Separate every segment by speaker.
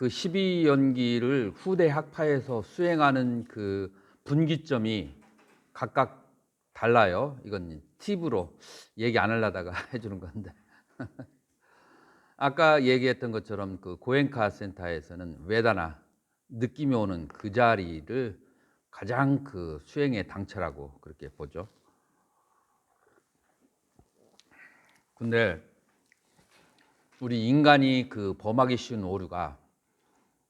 Speaker 1: 그 12연기를 후대 학파에서 수행하는 그 분기점이 각각 달라요. 이건 팁으로 얘기 안 하려다가 해주는 건데. 아까 얘기했던 것처럼 그 고엔카 센터에서는 웨다나, 느낌이 오는 그 자리를 가장 그 수행의 당처라고 그렇게 보죠. 근데 우리 인간이 그 범하기 쉬운 오류가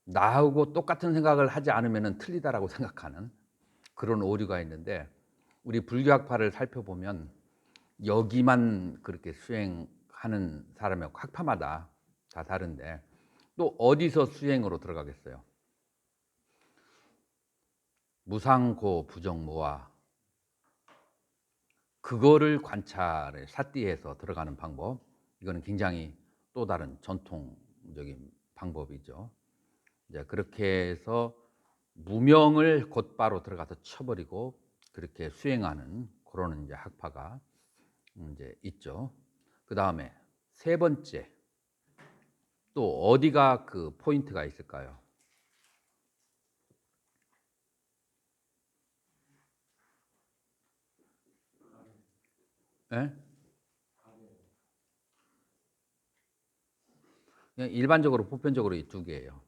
Speaker 1: 나하고 똑같은 생각을 하지 않으면 틀리다라고 생각하는 그런 오류가 있는데, 우리 불교학파를 살펴보면 여기만 그렇게 수행하는 사람이 학파마다 다 다른데, 또 어디서 수행으로 들어가겠어요? 무상고 부정모아, 그거를 관찰에 삿띠해서 들어가는 방법, 이거는 굉장히 또 다른 전통적인 방법이죠. 이제 그렇게 해서 무명을 곧바로 들어가서 쳐버리고 그렇게 수행하는 그런 이제 학파가 이제 있죠. 그 다음에 세 번째, 또 어디가 그 포인트가 있을까요? 예? 그냥 일반적으로 보편적으로 이 두 개예요.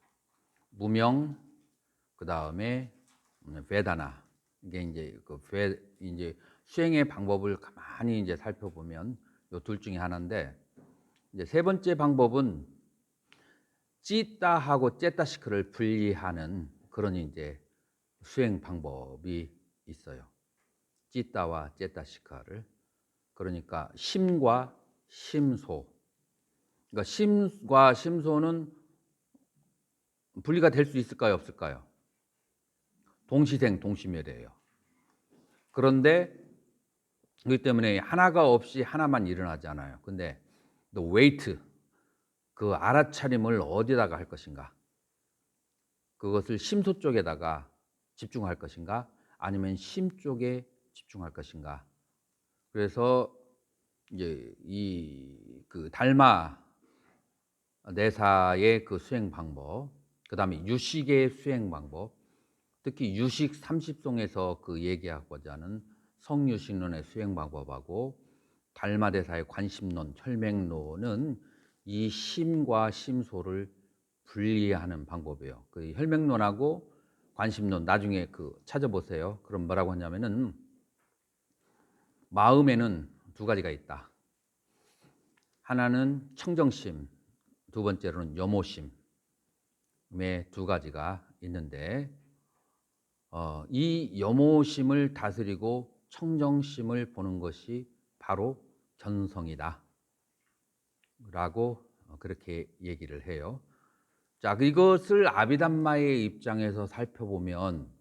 Speaker 1: 무명, 그 다음에 베다나. 이게 이제 이제 수행의 방법을 가만히 이제 살펴보면 이 둘 중에 하나인데, 이제 세 번째 방법은 찌따하고 째따시크를 분리하는 그런 이제 수행 방법이 있어요. 찌따와 째따시카를. 그러니까 심과 심소. 그러니까 심과 심소는 분리가 될 수 있을까요, 없을까요? 동시생 동시멸이에요. 그런데 그렇기 때문에 하나가 없이 하나만 일어나지 않아요. 근데 the weight, 그 알아차림을 어디다가 할 것인가? 그것을 심소 쪽에다가 집중할 것인가? 아니면 심 쪽에 집중할 것인가? 그래서 이제 이 그 달마 내사의 그 수행 방법, 그 다음에 유식의 수행 방법, 특히 유식 30송에서 그 얘기하고자 하는 성유식론의 수행 방법하고 달마대사의 관심론, 혈맹론은 이 심과 심소를 분리하는 방법이에요. 그 혈맹론하고 관심론 나중에 그 찾아보세요. 그럼 뭐라고 하냐면은 마음에는 두 가지가 있다. 하나는 청정심, 두 번째로는 염오심의 두 가지가 있는데, 이 염오심을 다스리고 청정심을 보는 것이 바로 견성이다 라고 그렇게 얘기를 해요. 자, 이것을 아비담마의 입장에서 살펴보면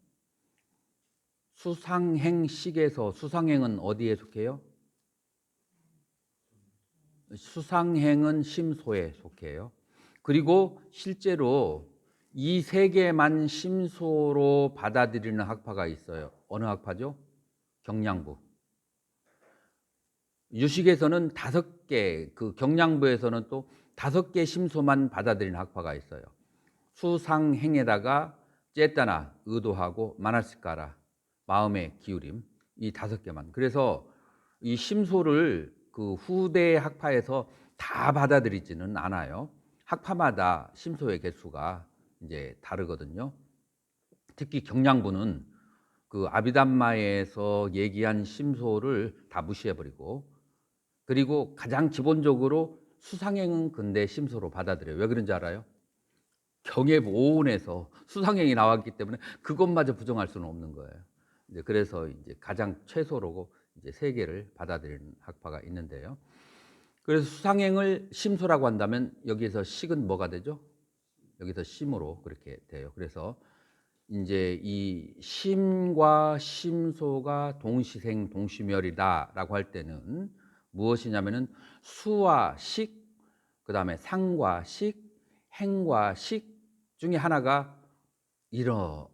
Speaker 1: 수상행식에서, 수상행은 어디에 속해요? 수상행은 심소에 속해요. 그리고 실제로 이 세 개만 심소로 받아들이는 학파가 있어요. 어느 학파죠? 경량부. 유식에서는 5개, 그 경량부에서는 또 5개 심소만 받아들이는 학파가 있어요. 수상행에다가 쨌다나, 의도하고 마나시카라, 마음의 기울임, 이 5개만. 그래서 이 심소를 그 후대 학파에서 다 받아들이지는 않아요. 학파마다 심소의 개수가 이제 다르거든요. 특히 경량부는 그 아비담마에서 얘기한 심소를 다 무시해버리고, 그리고 가장 기본적으로 수상행은 근데 심소로 받아들여요. 왜 그런지 알아요? 경앱 오온에서 수상행이 나왔기 때문에 그것마저 부정할 수는 없는 거예요. 이제 그래서 이제 가장 최소로 이제 세 개를 받아들이는 학파가 있는데요. 그래서 수상행을 심소라고 한다면 여기에서 식은 뭐가 되죠? 여기서 심으로 그렇게 돼요. 그래서 이제 이 심과 심소가 동시생 동시멸이다라고 할 때는 무엇이냐면은 수와 식, 그다음에 상과 식, 행과 식 중에 하나가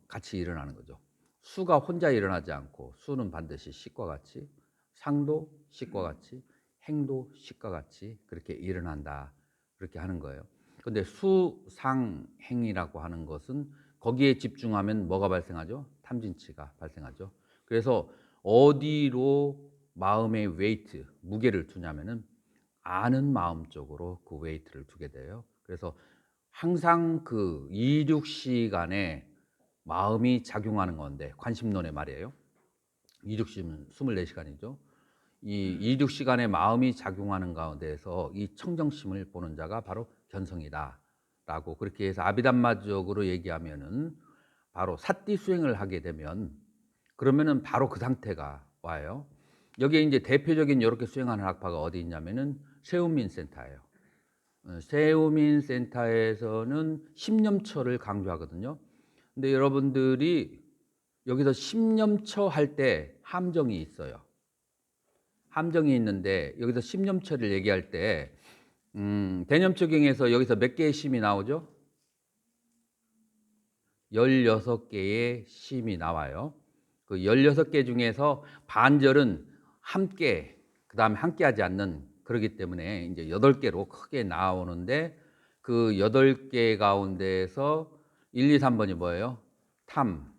Speaker 1: 같이 일어나는 거죠. 수가 혼자 일어나지 않고, 수는 반드시 식과 같이, 상도 식과 같이, 행도 식과 같이 그렇게 일어난다, 그렇게 하는 거예요. 근데 수상행이라고 하는 것은 거기에 집중하면 뭐가 발생하죠? 탐진치가 발생하죠. 그래서 어디로 마음의 웨이트, 무게를 두냐면은 아는 마음 쪽으로 그 웨이트를 두게 돼요. 그래서 항상 그 이륙시간에 마음이 작용하는 건데, 관심론의 말이에요. 이륙시는 24시간이죠. 이 이륙시간에 마음이 작용하는 가운데에서 이 청정심을 보는 자가 바로 견성이다 라고, 그렇게 해서 아비담마적으로 얘기하면은 바로 사띠 수행을 하게 되면 그러면은 바로 그 상태가 와요. 여기에 이제 대표적인 이렇게 수행하는 학파가 어디 있냐면은 세운민 센터예요. 세우민 센터에서는 십념처를 강조하거든요. 근데 여러분들이 여기서 십념처 할 때 함정이 있어요. 함정이 있는데 여기서 십념처를 얘기할 때 대념초경에서 여기서 몇 개의 심이 나오죠? 16개의 심이 나와요. 그 16개 중에서 반절은 함께, 그 다음에 함께 하지 않는, 그러기 때문에 이제 8개로 크게 나오는데, 그 8개 가운데에서 1, 2, 3번이 뭐예요? 탐,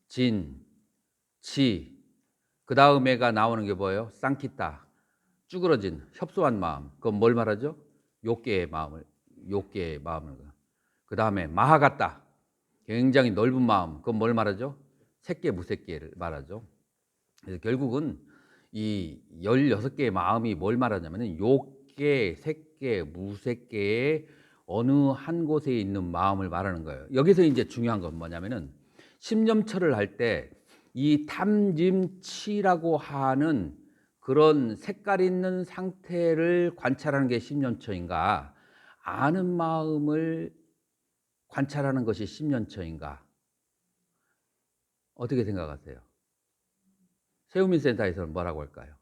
Speaker 1: 진, 치, 그 다음에가 나오는 게 뭐예요? 쌍키타, 쭈그러진, 협소한 마음. 그건 뭘 말하죠? 욕계의 마음을, 욕계의 마음을. 그 다음에 마하가따, 굉장히 넓은 마음. 그건 뭘 말하죠? 색계, 무색계를 말하죠. 그래서 결국은 이 16개의 마음이 뭘 말하냐면은 욕계, 색계, 무색계의 어느 한 곳에 있는 마음을 말하는 거예요. 여기서 이제 중요한 건 뭐냐면은 십념처를 할 때 이 탐짐치라고 하는 그런 색깔 있는 상태를 관찰하는 게 십념처인가, 아는 마음을 관찰하는 것이 십년처인가? 어떻게 생각하세요? 세우민센터에서는 뭐라고 할까요?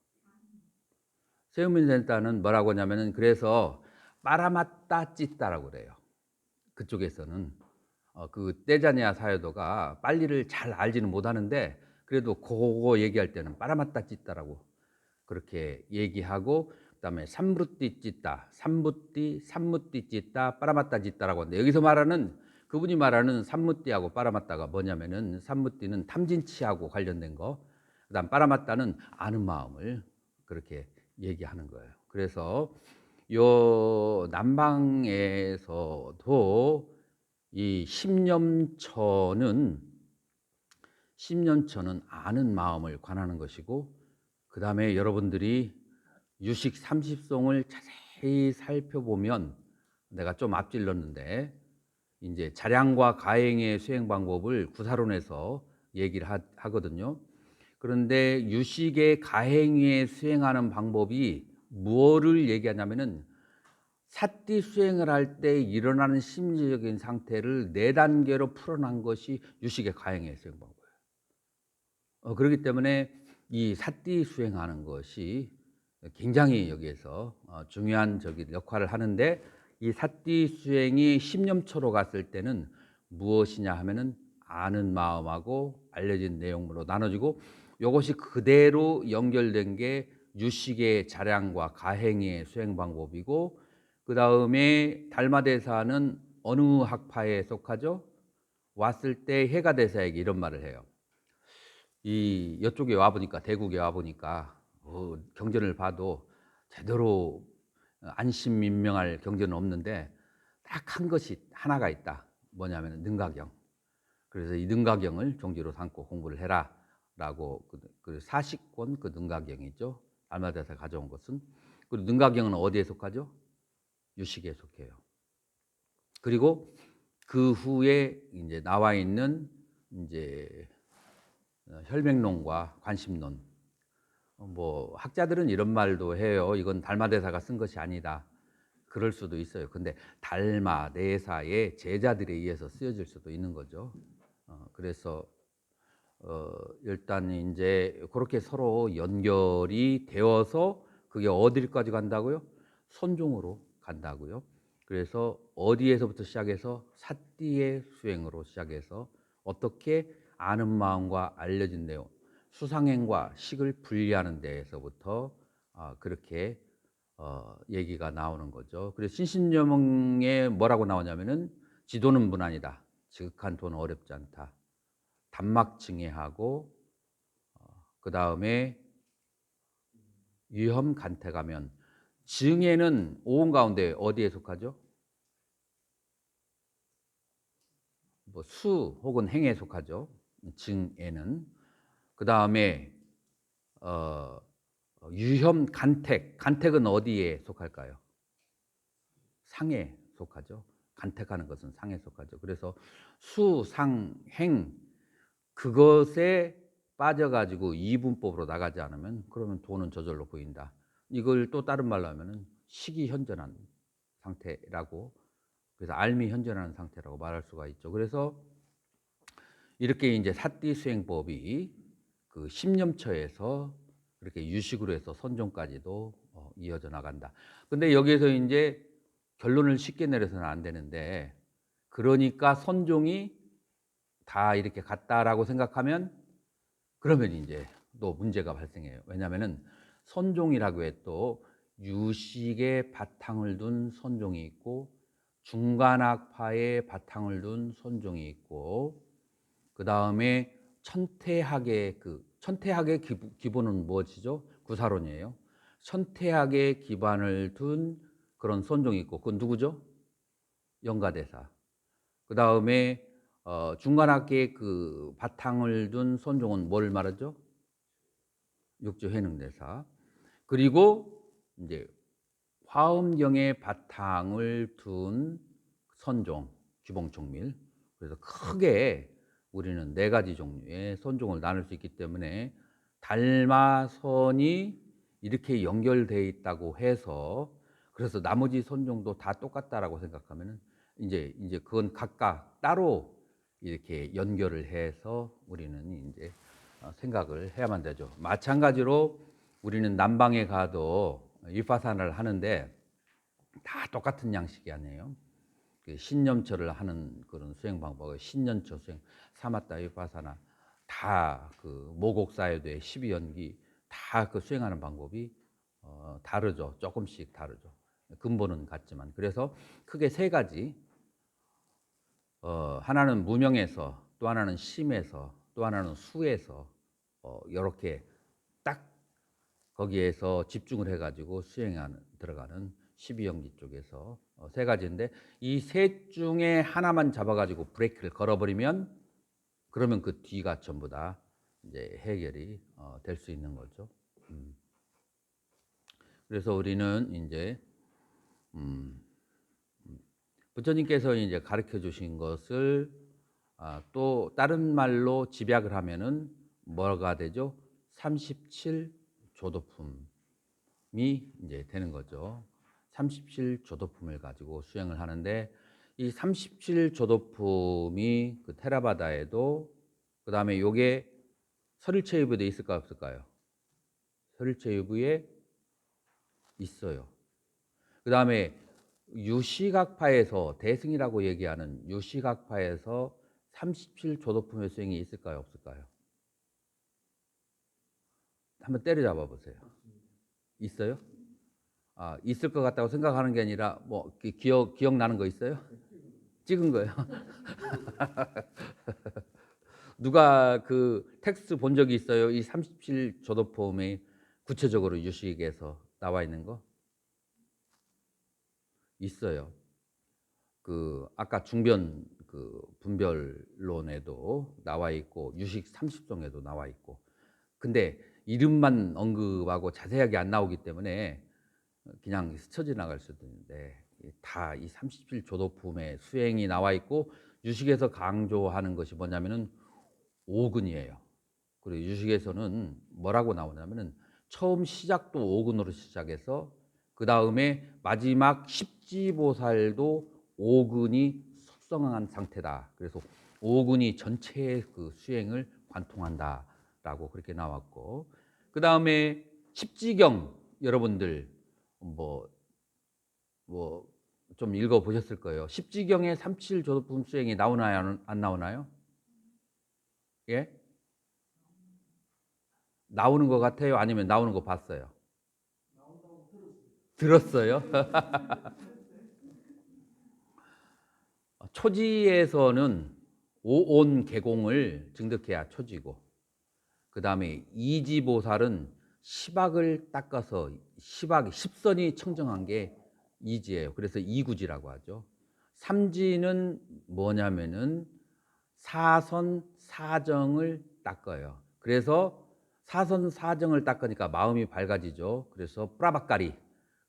Speaker 1: 세우민센터는 뭐라고 하냐면은, 그래서 빠라마따 찌따라고 그래요. 그쪽에서는 그 떼자니아 사여도가 빨리를 잘 알지는 못하는데 그래도 그거 얘기할 때는 빠라마따 찌따라고 그렇게 얘기하고, 그다음에 삼브루띠 찌따, 삼부띠, 삼무띠 찌따, 빠라마따 찌따라고 하는데, 여기서 말하는 그분이 말하는 삼무띠하고 빠라마따가 뭐냐면은, 삼무띠는 탐진치하고 관련된 거, 그다음 빠라마따는 아는 마음을 그렇게 얘기하는 거예요. 그래서 요 남방에서도 이 십념처는 아는 마음을 관하는 것이고, 그 다음에 여러분들이 유식 30송을 자세히 살펴보면, 내가 좀 앞질렀는데 이제 자량과 가행의 수행 방법을 구사론에서 얘기를 하거든요. 그런데 유식의 가행위에 수행하는 방법이 무엇을 얘기하냐면은, 사띠 수행을 할 때 일어나는 심리적인 상태를 4단계로 풀어난 것이 유식의 가행의 수행 방법이에요. 그렇기 때문에 이 사띠 수행하는 것이 굉장히 여기에서 중요한 역할을 하는데, 이 사띠 수행이 십념처로 갔을 때는 무엇이냐 하면은 아는 마음하고 알려진 내용으로 나눠지고, 이것이 그대로 연결된 게 유식의 자량과 가행의 수행 방법이고, 그 다음에 달마대사는 어느 학파에 속하죠? 왔을 때 해가대사에게 이런 말을 해요. 이쪽에 와보니까, 대국에 와보니까 경전을 봐도 제대로 안심민명할 경전은 없는데 딱 한 것이 하나가 있다. 뭐냐면 능가경. 그래서 이 능가경을 종지로 삼고 공부를 해라 라고, 그 사식권 그 능가경이죠. 알마대에서 가져온 것은. 그리고 능가경은 어디에 속하죠? 유식에 속해요. 그리고 그 후에 이제 나와 있는 이제 혈맹론과 관심론, 뭐 학자들은 이런 말도 해요. 이건 달마대사가 쓴 것이 아니다. 그럴 수도 있어요. 근데 달마대사의 제자들에 의해서 쓰여질 수도 있는 거죠. 그래서 일단 이제 그렇게 서로 연결이 되어서 그게 어디까지 간다고요? 선종으로 간다고요. 그래서 어디에서부터 시작해서 사띠의 수행으로 시작해서 어떻게 아는 마음과 알려진 내용, 수상행과 식을 분리하는 데에서부터 그렇게 얘기가 나오는 거죠. 그래서 신신여명에 뭐라고 나오냐면은 지도는 무난이다. 지극한 도는 어렵지 않다. 단막 증해하고 그 다음에 유혐 간택하면 증해는 오음 가운데 어디에 속하죠? 뭐 수 혹은 행에 속하죠. 증에는. 그 다음에 유혐 간택. 간택은 어디에 속할까요? 상에 속하죠. 간택하는 것은 상에 속하죠. 그래서 수, 상, 행 그것에 빠져가지고 이분법으로 나가지 않으면 그러면 도는 저절로 보인다. 이걸 또 다른 말로 하면은 시기현전한 상태라고, 그래서 알미현전하는 상태라고 말할 수가 있죠. 그래서 이렇게 이제 사띠수행법이 그 십념처에서 그렇게 유식으로 해서 선종까지도 이어져 나간다. 근데 여기에서 이제 결론을 쉽게 내려서는 안 되는데, 그러니까 선종이 다 이렇게 같다라고 생각하면 그러면 이제 또 문제가 발생해요. 왜냐하면은 선종이라고 해 또 유식의 바탕을 둔 선종이 있고 중간학파의 바탕을 둔 선종이 있고 그 다음에 천태학의 천태학의 기본은 무엇이죠? 구사론이에요. 천태학의 기반을 둔 그런 선종이 있고 그건 누구죠? 영가대사. 그 다음에 중간학계의 그 바탕을 둔 선종은 뭘 말하죠? 육조해능대사. 그리고 이제 화엄경의 바탕을 둔 선종, 주봉총밀. 그래서 크게 우리는 네 가지 종류의 선종을 나눌 수 있기 때문에 달마선이 이렇게 연결되어 있다고 해서 그래서 나머지 선종도 다 똑같다라고 생각하면은 이제 그건 각각 따로 이렇게 연결을 해서 우리는 이제 생각을 해야만 되죠. 마찬가지로 우리는 남방에 가도 위파사나를 하는데 다 똑같은 양식이 아니에요. 그 신념처를 하는 그런 수행 방법을 신념처 수행, 사마타 위파사나 다 그 모곡사유도의 12연기 다 그 수행하는 방법이 다르죠. 조금씩 다르죠. 근본은 같지만. 그래서 크게 세 가지. 하나는 무명에서, 또 하나는 심에서, 또 하나는 수에서 이렇게 딱 거기에서 집중을 해가지고 수행하는 들어가는 12연기 쪽에서 세 가지인데 이 셋 중에 하나만 잡아가지고 브레이크를 걸어버리면 그러면 그 뒤가 전부 다 이제 해결이 될 수 있는 거죠. 그래서 우리는 이제 부처님께서 이제 가르쳐 주신 것을 또 다른 말로 집약을 하면은 뭐가 되죠? 37조도품이 이제 되는 거죠. 37조도품을 가지고 수행을 하는데 이 37조도품이 그 테라바다에도 그 다음에 요게 설일체유부에 있을까요? 없을까요? 설일체유부에 있어요. 그 다음에 유시각파에서 대승이라고 얘기하는 유시각파에서 37조도품의 수행이 있을까요? 없을까요? 한번 때려잡아 보세요. 있어요? 있을 것 같다고 생각하는 게 아니라 뭐 기억나는 거 있어요? 찍은 거예요. 누가 그 텍스트 본 적이 있어요? 이 37조도품이 구체적으로 유식에서 나와 있는 거? 있어요. 그 아까 중변 그 분별론에도 나와 있고 유식 30종에도 나와 있고. 근데 이름만 언급하고 자세하게 안 나오기 때문에 그냥 스쳐 지나갈 수도 있는데 다 이 37조도품의 수행이 나와 있고 유식에서 강조하는 것이 뭐냐면은 오근이에요. 그리고 유식에서는 뭐라고 나오냐면은 처음 시작도 오근으로 시작해서 그 다음에 마지막 십지보살도 오근이 숙성한 상태다. 그래서 오근이 전체의 그 수행을 관통한다라고 그렇게 나왔고, 그 다음에 십지경 여러분들 뭐 좀 읽어 보셨을 거예요. 십지경에 37조도품 수행이 나오나요? 안 나오나요? 예? 나오는 것 같아요? 아니면 나오는 거 봤어요? 들었어요? 초지에서는 오온 계공을 증득해야 초지고, 그 다음에 이지보살은 시박을 닦아서 시박 십선이 청정한 게 이지예요. 그래서 이구지라고 하죠. 삼지는 뭐냐면은 사선 사정을 닦아요. 그래서 사선 사정을 닦으니까 마음이 밝아지죠. 그래서 뿌라박가리,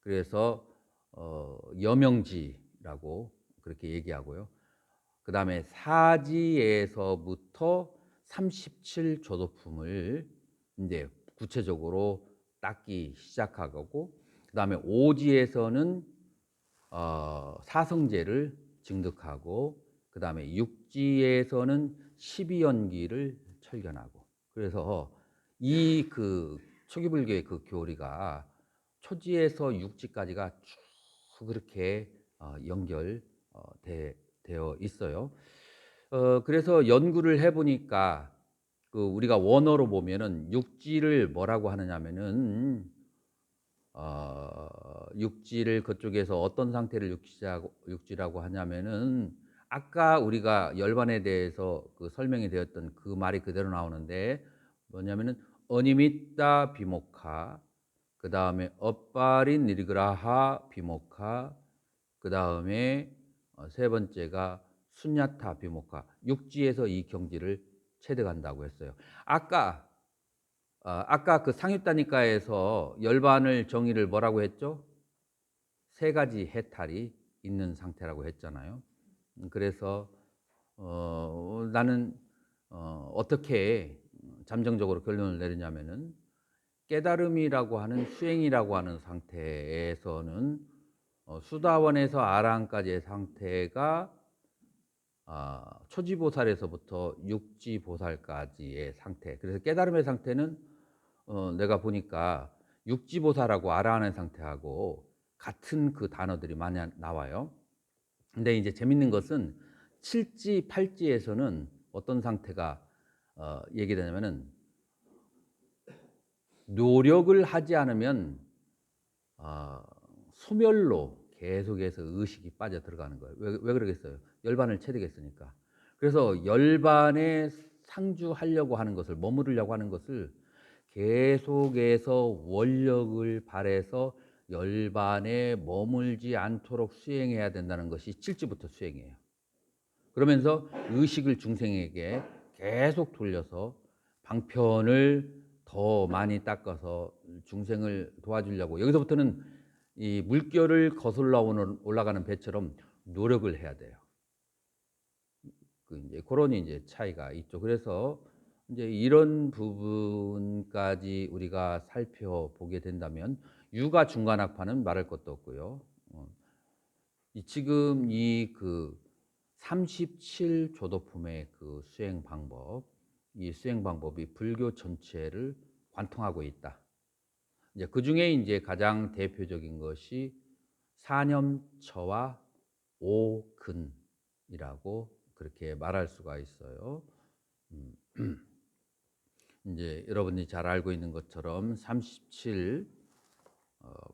Speaker 1: 그래서 여명지라고 그렇게 얘기하고요. 그 다음에 사지에서부터 37조도품을 이제 구체적으로 닦기 시작하고, 그 다음에 오지에서는 사성제를 증득하고, 그 다음에 육지에서는 12연기를 철견하고. 그래서 이 그 초기불교의 그 교리가 초지에서 육지까지가 쭉 그렇게 되어 있어요. 그래서 연구를 해보니까 그 우리가 원어로 보면은 육지를 뭐라고 하느냐면은 육지를 그쪽에서 어떤 상태를 육지라고 하냐면은 아까 우리가 열반에 대해서 그 설명이 되었던 그 말이 그대로 나오는데, 뭐냐면은 어니미따 비모카, 그 다음에 업바린 니리그라하 비모카, 그 다음에 세 번째가 순야타 비모카, 육지에서 이 경지를 체득한다고 했어요. 아까 그 상유다니까에서 열반을 정의를 뭐라고 했죠? 세 가지 해탈이 있는 상태라고 했잖아요. 그래서 나는 어떻게 잠정적으로 결론을 내리냐면은, 깨달음이라고 하는 수행이라고 하는 상태에서는 수다원에서 아라한까지의 상태가 초지보살에서부터 육지보살까지의 상태. 그래서 깨달음의 상태는 내가 보니까 육지보살하고 아라한의 상태하고 같은 그 단어들이 많이 나와요. 근데 이제 재밌는 것은 7지, 8지에서는 어떤 상태가 얘기되냐면은, 노력을 하지 않으면 소멸로 계속해서 의식이 빠져 들어가는 거예요. 왜 그러겠어요? 열반을 체득했으니까. 그래서 열반에 상주하려고 하는 것을, 머무르려고 하는 것을 계속해서 원력을 발해서 열반에 머물지 않도록 수행해야 된다는 것이 7지부터 수행이에요. 그러면서 의식을 중생에게 계속 돌려서 방편을 더 많이 닦아서 중생을 도와주려고, 여기서부터는 이 물결을 거슬러 올라가는 배처럼 노력을 해야 돼요. 이제 그런 이제 차이가 있죠. 그래서 이제 이런 부분까지 우리가 살펴보게 된다면, 유가 중간학파는 말할 것도 없고요. 지금 이 그 37조도품의 그 수행 방법, 이 수행 방법이 불교 전체를 관통하고 있다. 이제 그 중에 이제 가장 대표적인 것이 사념처와 오근이라고 그렇게 말할 수가 있어요. 이제 여러분이 잘 알고 있는 것처럼 37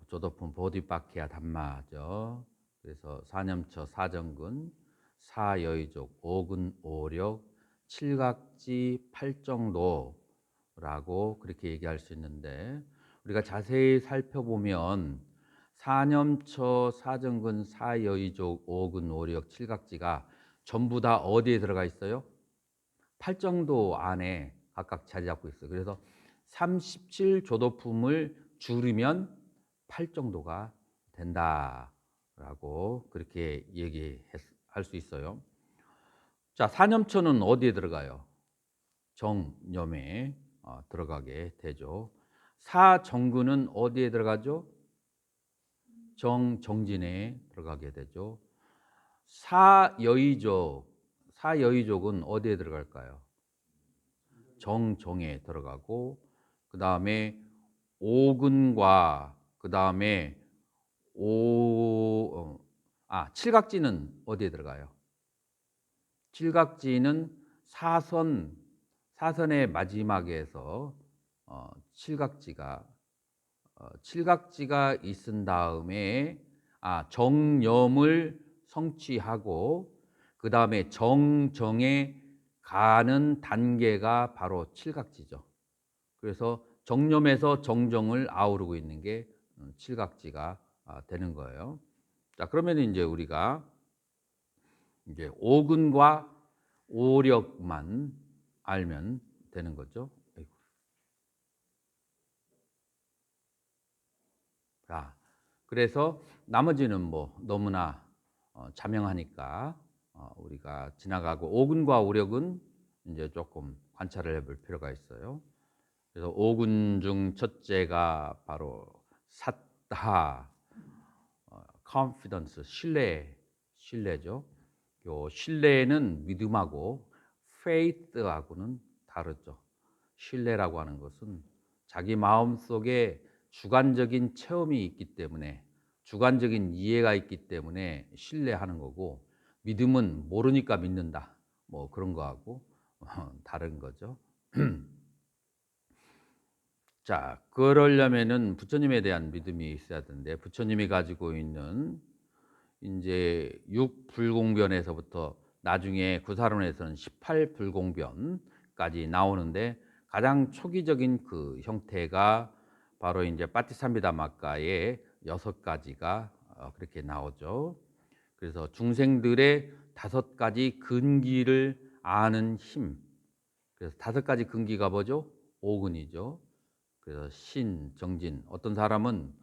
Speaker 1: 조도품 보디바키야 담마죠. 그래서 사념처, 사정근, 사여의족, 오근, 오력, 칠각지, 팔정도라고 그렇게 얘기할 수 있는데, 우리가 자세히 살펴보면 사념처, 사정근, 사여의족, 오근, 오력, 칠각지가 전부 다 어디에 들어가 있어요? 팔정도 안에 각각 자리 잡고 있어요. 그래서 37조도품을 줄이면 팔정도가 된다라고 그렇게 얘기할 수 있어요. 자, 사념처는 어디에 들어가요? 정념에 들어가게 되죠. 사정근은 어디에 들어가죠? 정진에 들어가게 되죠. 사여의족은 어디에 들어갈까요? 정정에 들어가고, 그 다음에 오근과 그 다음에 칠각지는 어디에 들어가요? 칠각지는 사선의 마지막에서 칠각지가 칠각지가 있은 다음에 정념을 성취하고 그 다음에 정정에 가는 단계가 바로 칠각지죠. 그래서 정념에서 정정을 아우르고 있는 게 칠각지가 되는 거예요. 자, 그러면 이제 우리가 이제 오근과 오력만 알면 되는 거죠. 아이고. 자, 그래서 나머지는 뭐 너무나 자명하니까 우리가 지나가고 오근과 오력은 이제 조금 관찰을 해볼 필요가 있어요. 그래서 오근 중 첫째가 바로 사타, confidence, 신뢰죠. 요 신뢰는 믿음하고 faith하고는 다르죠. 신뢰라고 하는 것은 자기 마음 속에 주관적인 체험이 있기 때문에, 주관적인 이해가 있기 때문에 신뢰하는 거고, 믿음은 모르니까 믿는다, 뭐 그런 거하고 다른 거죠. 자, 그러려면은 부처님에 대한 믿음이 있어야 되는데, 부처님이 가지고 있는 이제 6불공변에서부터 나중에 구사론에서는 18불공변까지 나오는데, 가장 초기적인 그 형태가 바로 이제 빠티삼비다마가의 6가지가 그렇게 나오죠. 그래서 중생들의 5가지 근기를 아는 힘. 그래서 5가지 근기가 뭐죠? 오근이죠. 그래서 신, 정진. 어떤 사람은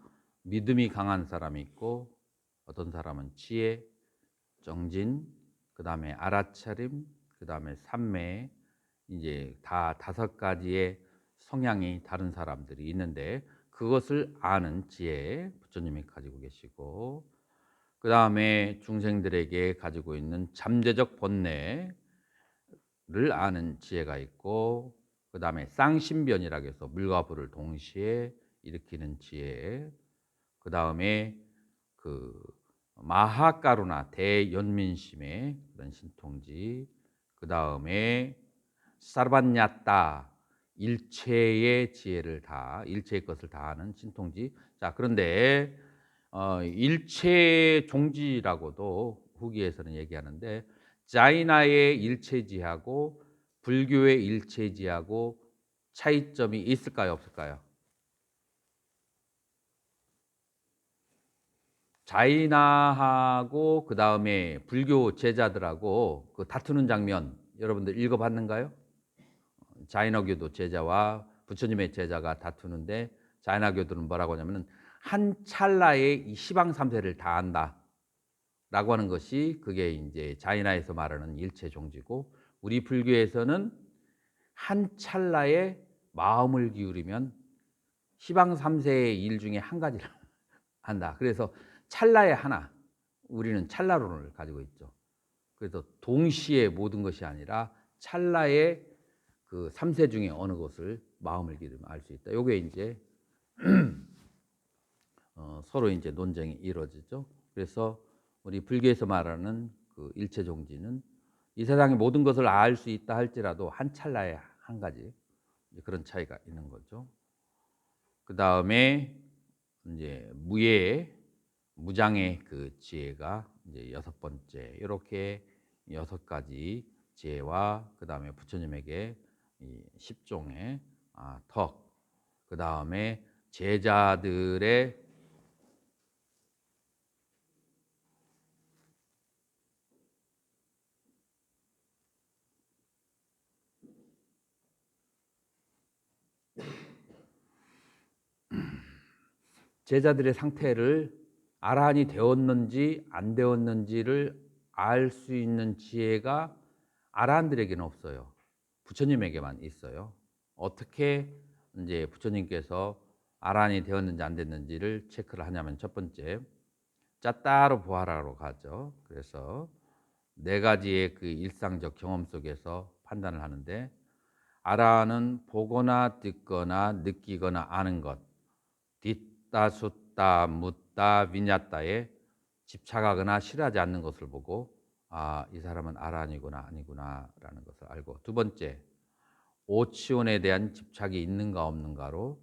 Speaker 1: 믿음이 강한 사람이 있고, 어떤 사람은 지혜, 정진, 그 다음에 알아차림, 그 다음에 삼매, 이제 다 5가지의 성향이 다른 사람들이 있는데, 그것을 아는 지혜 부처님이 가지고 계시고, 그 다음에 중생들에게 가지고 있는 잠재적 번뇌를 아는 지혜가 있고, 그 다음에 쌍신변이라고 해서 물과 불을 동시에 일으키는 지혜, 그 다음에 그 마하가루나 대연민심의 그런 신통지, 그 다음에 사르반야따, 일체의 지혜를 다, 일체의 것을 다 아는 신통지. 자, 그런데 일체 종지라고도 후기에서는 얘기하는데, 자이나의 일체지하고 불교의 일체지하고 차이점이 있을까요, 없을까요? 자이나하고 그 다음에 불교 제자들하고 그 다투는 장면 여러분들 읽어봤는가요? 자이나교도 제자와 부처님의 제자가 다투는데, 자이나교들은 뭐라고 하냐면은 한 찰나에 이 시방 삼세를 다 안다 라고 하는 것이, 그게 이제 자이나에서 말하는 일체 종지고, 우리 불교에서는 한 찰나에 마음을 기울이면 시방 삼세의 일 중에 한 가지를 한다. 그래서 찰나에 하나, 우리는 찰나론을 가지고 있죠. 그래서 동시에 모든 것이 아니라 찰나에 그 3세 중에 어느 것을 마음을 기르면 알 수 있다. 요게 이제 서로 이제 논쟁이 이루어지죠. 그래서 우리 불교에서 말하는 그 일체종지는 이 세상의 모든 것을 알 수 있다 할지라도 한 찰나에 한 가지, 그런 차이가 있는 거죠. 그 다음에 이제 무장의 그 지혜가 이제 6번째, 이렇게 6가지 지혜와 그 다음에 부처님에게 이 10종의 덕, 그 다음에 제자들의 상태를 아라한이 되었는지 안 되었는지를 알 수 있는 지혜가 아라한들에게는 없어요. 부처님에게만 있어요. 어떻게 이제 부처님께서 아라한이 되었는지 안 됐는지를 체크를 하냐면, 첫 번째, 짜따로 보아라로 가죠. 그래서 4가지의 그 일상적 경험 속에서 판단을 하는데, 아라한은 보거나 듣거나 느끼거나 아는 것, 딛다, 숫다, 묻다, 위냐다에 집착하거나 싫어하지 않는 것을 보고, 이 사람은 아라한이구나 아니구나라는 것을 알고, 두 번째, 오치원에 대한 집착이 있는가 없는가로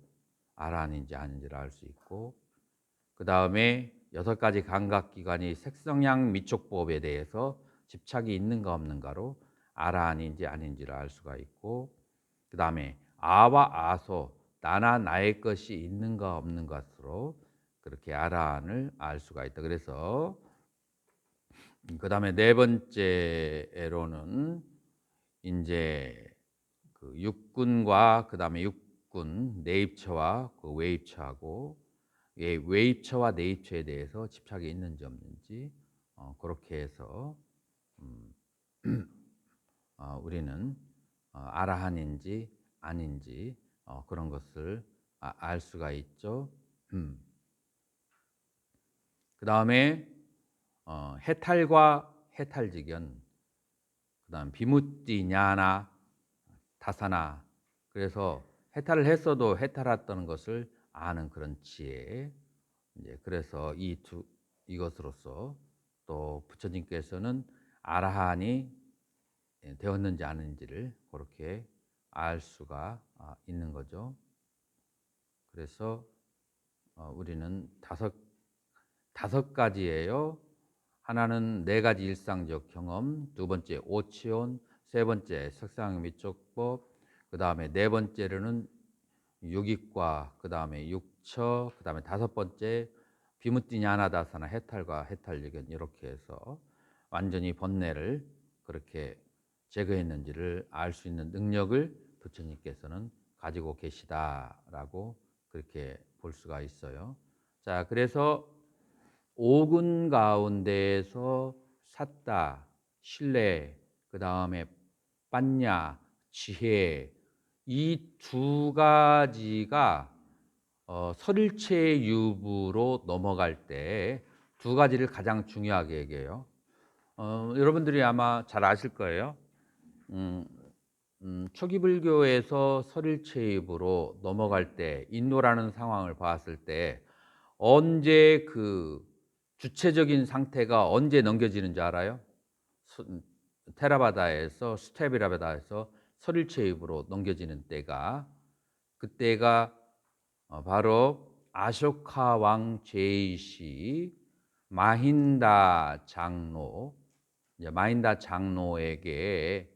Speaker 1: 아라한인지 아닌지를 알 수 있고, 그 다음에 6가지 감각기관이 색성향 미촉법에 대해서 집착이 있는가 없는가로 아라한인지 아닌지를 알 수가 있고, 그 다음에 아와 아소, 나나 나의 것이 있는가 없는 것으로 그렇게 아라한을 알 수가 있다. 그래서 그 다음에 네 번째로는 이제 그 육군과 그 다음에 육군 내입처와 그 외입처하고, 외입처와 내입처에 대해서 집착이 있는지 없는지 그렇게 해서 우리는 아라한인지 아닌지 그런 것을 알 수가 있죠. 그 다음에 해탈과 해탈직연, 그 다음 비무띠냐나 다사나, 그래서 해탈을 했어도 해탈했다는 것을 아는 그런 지혜. 이제 그래서 이것으로서 또 부처님께서는 아라한이 되었는지 아닌지를 그렇게 알 수가 있는 거죠. 그래서 우리는 다섯 가지예요. 하나는 4가지 일상적 경험, 두 번째 오치온, 세 번째 색상 미촉법, 그 다음에 네 번째로는 육익과, 그 다음에 육처, 그 다음에 다섯 번째 비무띠냐나다사나 해탈과 해탈직연, 이렇게 해서 완전히 번뇌를 그렇게 제거했는지를 알 수 있는 능력을 부처님께서는 가지고 계시다라고 그렇게 볼 수가 있어요. 자, 그래서 오군 가운데에서 삿다, 신뢰, 그 다음에 빠냐, 지혜, 이 2가지가 설일체 유부로 넘어갈 때 2가지를 가장 중요하게 얘기해요. 여러분들이 아마 잘 아실 거예요. 음, 초기 불교에서 설일체 유부로 넘어갈 때, 인도라는 상황을 봤을 때 언제 그 주체적인 상태가 언제 넘겨지는지 알아요? 테라바다에서 스테비라바다에서 설일체입으로 넘겨지는 때가, 그때가 바로 아쇼카 왕 제이시 마힌다 장로, 이제 마힌다 장로에게,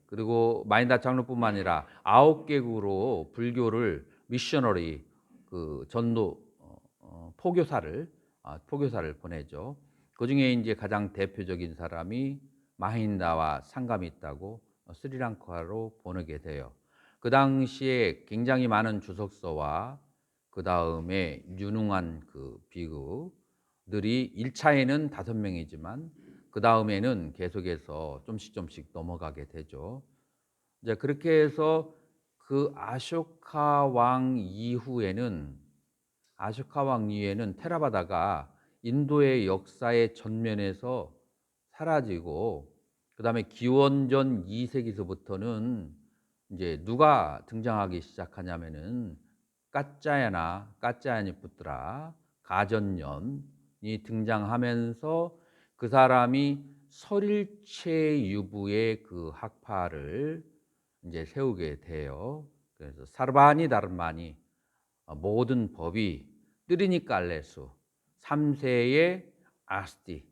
Speaker 1: 그리고 마힌다 장로뿐만 아니라 9개국으로 불교를 미셔너리, 그 전도 포교사를 보내죠. 그 중에 이제 가장 대표적인 사람이 마힌다와 상감이 있다고 스리랑카로 보내게 돼요. 그 당시에 굉장히 많은 주석서와 그 다음에 유능한 그 비구들이 1차에는 5명이지만 그 다음에는 계속해서 좀씩 넘어가게 되죠. 이제 그렇게 해서 그 아쇼카 왕 이후에는 테라바다가 인도의 역사의 전면에서 사라지고, 그 다음에 기원전 2세기서부터는 이제 누가 등장하기 시작하냐면은 까짜야니 푸트라 가전연이 등장하면서 그 사람이 설일체 유부의 그 학파를 이제 세우게 돼요. 그래서 사르바니 다르마니, 모든 법이 뜨리니 깔레수 3세의 아스티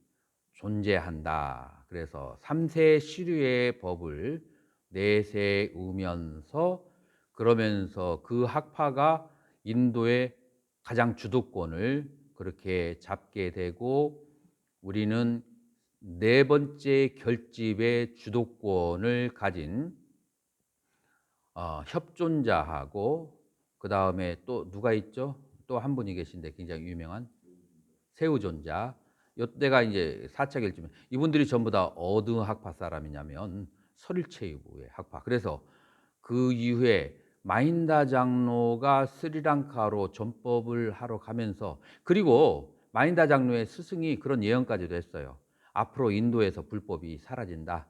Speaker 1: 존재한다. 그래서 3세 시류의 법을 내세우면서, 그러면서 그 학파가 인도의 가장 주도권을 그렇게 잡게 되고, 우리는 4번째 결집의 주도권을 가진 협존자하고, 그 다음에 또 누가 있죠? 또 한 분이 계신데 굉장히 유명한 세우존자. 이때가 이제 4차 결집은, 이분들이 전부 다 어느 학파 사람이냐면 설일체유부의 학파. 그래서 그 이후에 마힌다 장로가 스리랑카로 전법을 하러 가면서, 그리고 마힌다 장로의 스승이 그런 예언까지도 했어요. 앞으로 인도에서 불법이 사라진다.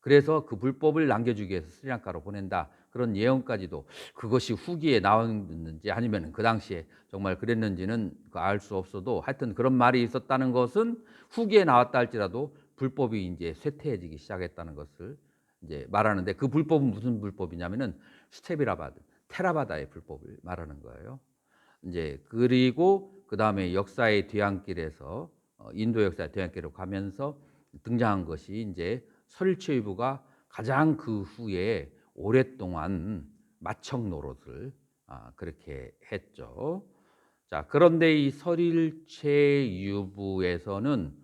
Speaker 1: 그래서 그 불법을 남겨주기 위해서 스리랑카로 보낸다. 그런 예언까지도, 그것이 후기에 나왔는지 아니면 그 당시에 정말 그랬는지는 알 수 없어도, 하여튼 그런 말이 있었다는 것은 후기에 나왔다 할지라도 불법이 이제 쇠퇴해지기 시작했다는 것을 이제 말하는데, 그 불법은 무슨 불법이냐면은 스테비라바드, 테라바다의 불법을 말하는 거예요. 이제 그리고 그다음에 역사의 뒤안길에서 인도 역사의 뒤안길로 가면서 등장한 것이 이제 설치부가 가장 그 후에 오랫동안 마청 노릇을 그렇게 했죠. 자, 그런데 이 설일체유부에서는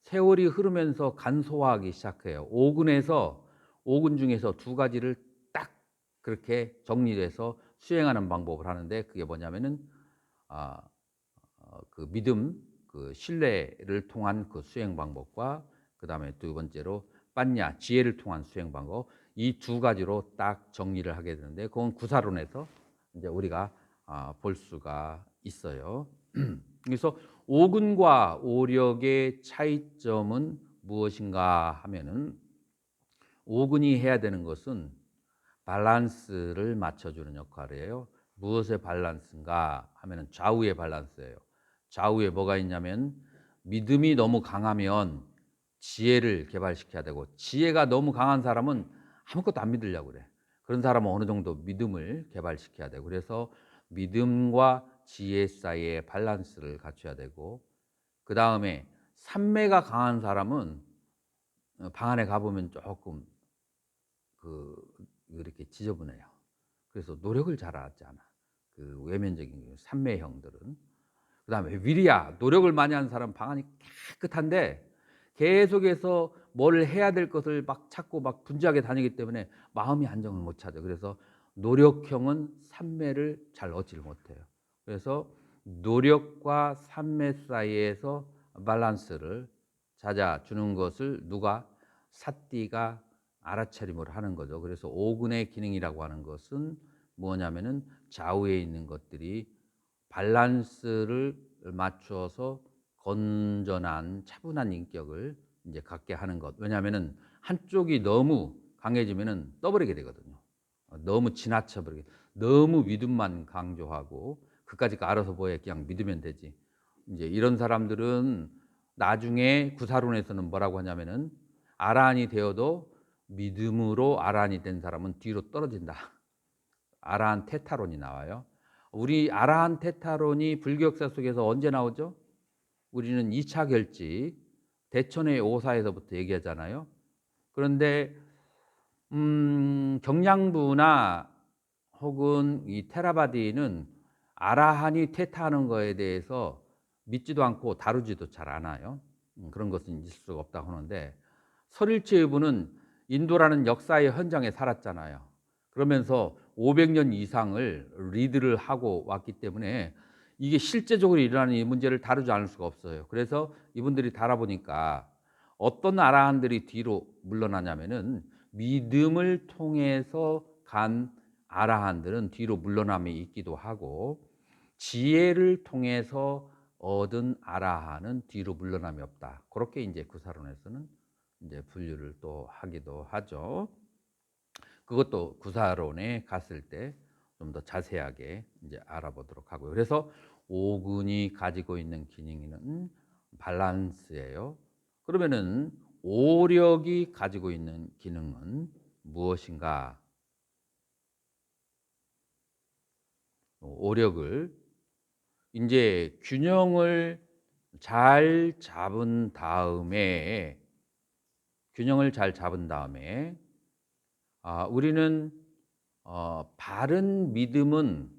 Speaker 1: 세월이 흐르면서 간소화하기 시작해요. 오군 중에서 두 가지를 딱 그렇게 정리해서 수행하는 방법을 하는데 그게 뭐냐면은 아, 그 믿음, 그 신뢰를 통한 그 수행 방법과 그다음에 두 번째로 빠냐, 지혜를 통한 수행 방법, 이 두 가지로 딱 정리를 하게 되는데 그건 구사론에서 이제 우리가 볼 수가 있어요. 그래서 오근과 오력의 차이점은 무엇인가 하면은 오근이 해야 되는 것은 밸런스를 맞춰주는 역할이에요. 무엇의 밸런스인가 하면은 좌우의 밸런스예요. 좌우에 뭐가 있냐면 믿음이 너무 강하면 지혜를 개발시켜야 되고 지혜가 너무 강한 사람은 아무것도 안 믿으려고 그래. 그런 사람은 어느 정도 믿음을 개발시켜야 되고 그래서 믿음과 지혜 사이의 밸런스를 갖춰야 되고 그 다음에 삼매가 강한 사람은 방 안에 가보면 조금 그 이렇게 지저분해요. 그래서 노력을 잘 하지 않아. 그 외면적인 삼매형들은. 그다음에 위리야 노력을 많이 하는 사람 방 안이 깨끗한데 계속해서 뭘 해야 될 것을 막 찾고 막 분주하게 다니기 때문에 마음이 안정을 못 찾아. 그래서 노력형은 삼매를 잘 얻지를 못해요. 그래서 노력과 삼매 사이에서 밸런스를 찾아주는 것을 누가 사띠가 알아차림을 하는 거죠. 그래서 오근의 기능이라고 하는 것은 뭐냐면은 좌우에 있는 것들이 밸런스를 맞추어서 건전한 차분한 인격을 이제 갖게 하는 것. 왜냐하면은 한쪽이 너무 강해지면은 떠버리게 되거든요. 너무 지나쳐 버리게. 너무 믿음만 강조하고 그까짓 거 알아서 뭐해 그냥 믿으면 되지. 이제 이런 사람들은 나중에 구사론에서는 뭐라고 하냐면은 아라한이 되어도 믿음으로 아라한이 된 사람은 뒤로 떨어진다. 아라한 테타론이 나와요. 우리 아라한 테타론이 불교 역사 속에서 언제 나오죠? 우리는 2차 결지 대천의 오사에서부터 얘기하잖아요. 그런데 경량부나 혹은 이 테라바디는 아라한이 퇴타하는 거에 대해서 믿지도 않고 다루지도 잘 않아요. 그런 것은 있을 수가 없다고 하는데 설일체유부는 인도라는 역사의 현장에 살았잖아요. 그러면서 500년 이상을 리드를 하고 왔기 때문에 이게 실제적으로 일어나는 이 문제를 다루지 않을 수가 없어요. 그래서 이분들이 다뤄보니까 어떤 아라한들이 뒤로 물러나냐면은 믿음을 통해서 간 아라한들은 뒤로 물러남이 있기도 하고 지혜를 통해서 얻은 아라한은 뒤로 물러남이 없다. 그렇게 이제 구사론에서는 이제 분류를 또 하기도 하죠. 그것도 구사론에 갔을 때 좀 더 자세하게 이제 알아보도록 하고요. 그래서 오근이 가지고 있는 기능은 밸런스예요. 그러면은 오력이 가지고 있는 기능은 무엇인가? 오력을 이제 균형을 잘 잡은 다음에 우리는 바른 믿음은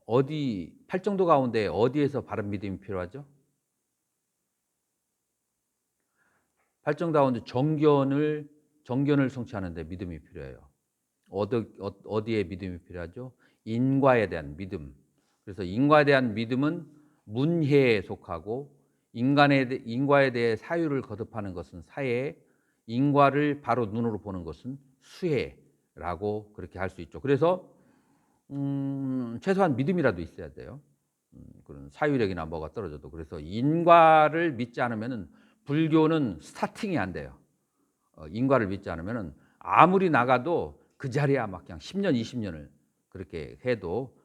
Speaker 1: 어디 팔정도 가운데 어디에서 바른 믿음이 필요하죠? 팔정도 가운데 정견을 성취하는 데 믿음이 필요해요. 어디에 믿음이 필요하죠? 인과에 대한 믿음. 그래서 인과에 대한 믿음은 문해에 속하고 인과에 대해 사유를 거듭하는 것은 사해, 인과를 바로 눈으로 보는 것은 수해라고 그렇게 할 수 있죠. 그래서 최소한 믿음이라도 있어야 돼요. 그런 사유력이나 뭐가 떨어져도. 그래서 인과를 믿지 않으면은 불교는 스타팅이 안 돼요. 인과를 믿지 않으면은 아무리 나가도 그 자리에 막 그냥 10년, 20년을 그렇게 해도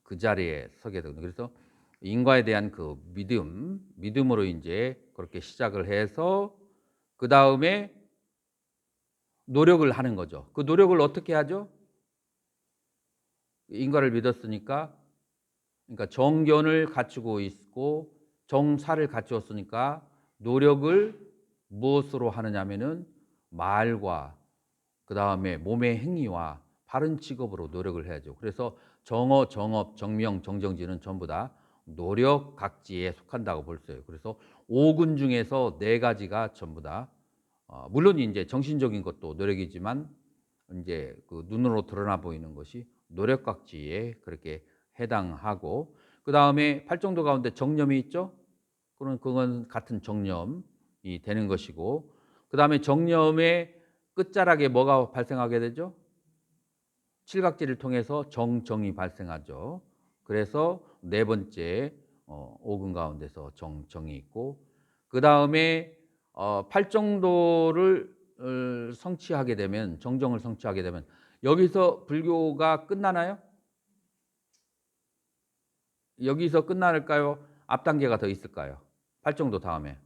Speaker 1: 그 자리에 서게 되거든요. 그래서 인과에 대한 그 믿음으로 이제 그렇게 시작을 해서 그 다음에 노력을 하는 거죠. 그 노력을 어떻게 하죠? 인과를 믿었으니까, 그러니까 정견을 갖추고 있고 정사를 갖추었으니까 노력을 무엇으로 하느냐면은 말과 그 다음에 몸의 행위와 바른 직업으로 노력을 해야죠. 그래서 정어, 정업, 정명, 정정지는 전부 다 노력 각지에 속한다고 볼 수 있어요. 그래서 5군 중에서 4가지가 전부 다 물론 이제 정신적인 것도 노력이지만 이제 그 눈으로 드러나 보이는 것이 노력 각지에 그렇게 해당하고, 그 다음에 팔정도 가운데 정념이 있죠. 그건 같은 정념이 되는 것이고, 그 다음에 정념의 끝자락에 뭐가 발생하게 되죠? 칠각지를 통해서 정정이 발생하죠. 그래서 4번째 오근 가운데서 정정이 있고, 그 다음에 팔정도를 성취하게 되면, 정정을 성취하게 되면 여기서 불교가 끝나나요? 여기서 끝날까요? 앞 단계가 더 있을까요? 팔정도 다음에.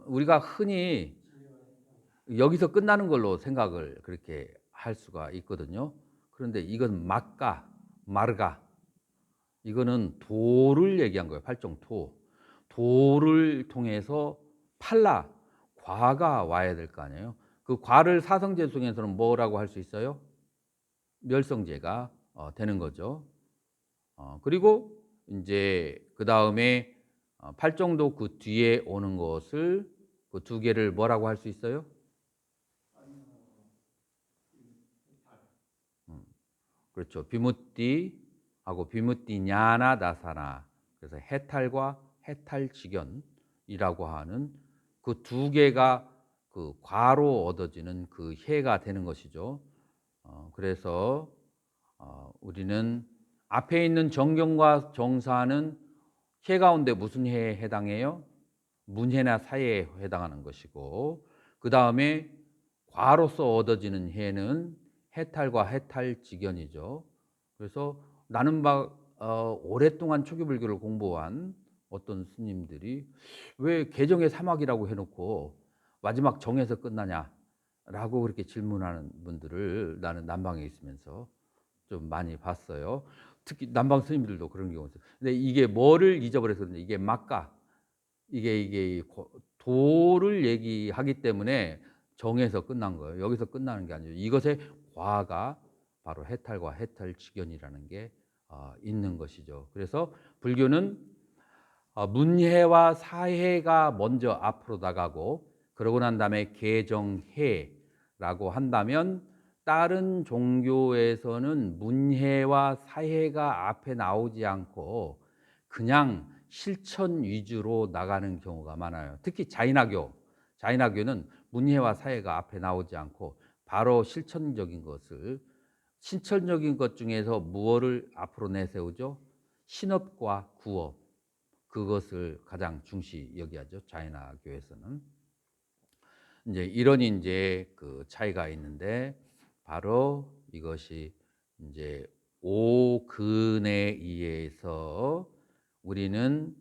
Speaker 1: 우리가 흔히 여기서 끝나는 걸로 생각을 그렇게 할 수가 있거든요. 그런데 이건 막가, 마르가, 이거는 도를 얘기한 거예요. 팔정도. 도를 통해서 팔라, 과가 와야 될 거 아니에요. 그 과를 사성제 중에서는 뭐라고 할 수 있어요? 멸성제가 되는 거죠. 그리고 이제 그 다음에 팔정도 그 뒤에 오는 것을, 그 2개를 뭐라고 할 수 있어요? 그렇죠. 비무띠하고 비무띠냐나 다사나. 그래서 해탈과 해탈직연이라고 하는 그 2개가 그 과로 얻어지는 그 해가 되는 것이죠. 그래서 우리는 앞에 있는 정경과 정사는 해 가운데 무슨 해에 해당해요? 문해나 사해에 해당하는 것이고, 그 다음에 과로서 얻어지는 해는 해탈과 해탈직연이죠. 그래서 나는 오랫동안 초기불교를 공부한 어떤 스님들이 왜 개정의 사막이라고 해놓고 마지막 정에서 끝나냐라고 그렇게 질문하는 분들을 나는 남방에 있으면서 좀 많이 봤어요. 특히 남방 스님들도 그런 경우 있어요. 근데 이게 뭐를 잊어버려서 그런지, 이게 막가, 이게 도를 얘기하기 때문에 정에서 끝난 거예요. 여기서 끝나는 게 아니죠. 이것의 과가 바로 해탈과 해탈직연이라는 게 있는 것이죠. 그래서 불교는 문해와 사해가 먼저 앞으로 나가고, 그러고 난 다음에 개정해라고 한다면, 다른 종교에서는 문해와 사해가 앞에 나오지 않고 그냥 실천 위주로 나가는 경우가 많아요. 특히 자인화교는 문해와 사해가 앞에 나오지 않고 바로 실천적인 것 중에서 무엇을 앞으로 내세우죠? 신업과 구업, 그것을 가장 중시 여기하죠. 자인화교에서는. 이제 이런 이제 그 차이가 있는데, 바로 이것이 이제 오근에 의해서 우리는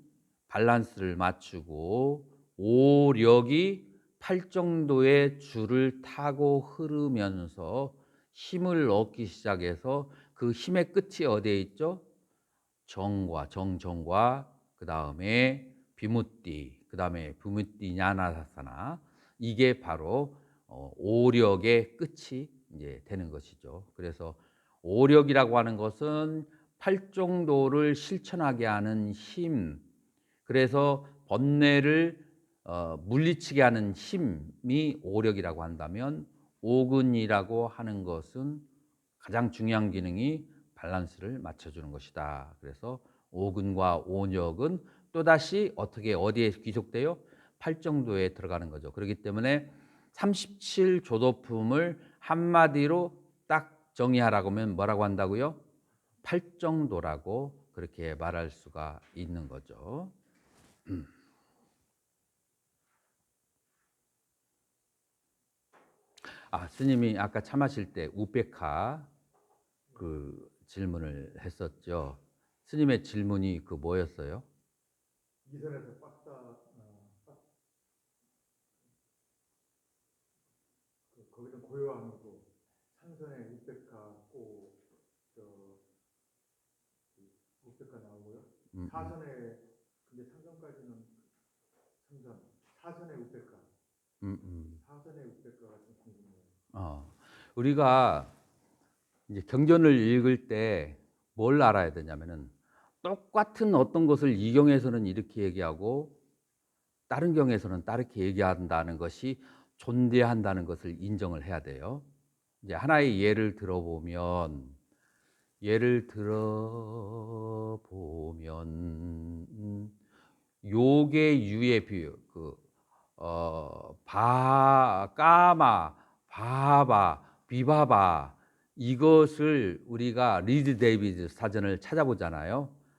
Speaker 1: 밸런스를 맞추고 오력이 팔정도의 줄을 타고 흐르면서 힘을 얻기 시작해서, 그 힘의 끝이 어디에 있죠? 정과 그 다음에 비무띠, 그 다음에 비무띠 냐나사사나, 이게 바로 오력의 끝이 이제 되는 것이죠. 그래서 오력이라고 하는 것은 팔정도를 실천하게 하는 힘, 그래서 번뇌를 물리치게 하는 힘이 오력이라고 한다면, 오근이라고 하는 것은 가장 중요한 기능이 밸런스를 맞춰주는 것이다. 그래서 오근과 오력은 또다시 어디에 귀속돼요? 팔정도에 들어가는 거죠. 그렇기 때문에 37조도품을 한마디로 딱 정의하라고 하면 뭐라고 한다고요? 팔정도라고 그렇게 말할 수가 있는 거죠. 스님이 아까 차 마실 때 우베카 그 질문을 했었죠. 스님의 질문이 그 뭐였어요?
Speaker 2: 이선에서 거기는 고요함이고 상선에 우백화 꼭저 우백화 나오고요. 사선에 근데 상선까지는 상선 사선에 우백화 사선에 우백화가 좀 궁금해요.
Speaker 1: 우리가 이제 경전을 읽을 때 뭘 알아야 되냐면은 똑같은 어떤 것을 이 경에서는 이렇게 얘기하고 다른 경에서는 다르게 얘기한다는 것이 존재한다는 것을 인정을 해야 돼요. 이제 하나의 예를 들어보면 요게 유의 비유 까마 바바 비바바 이것을 우리가 리드 데이비드 사전을 찾아보잖아요.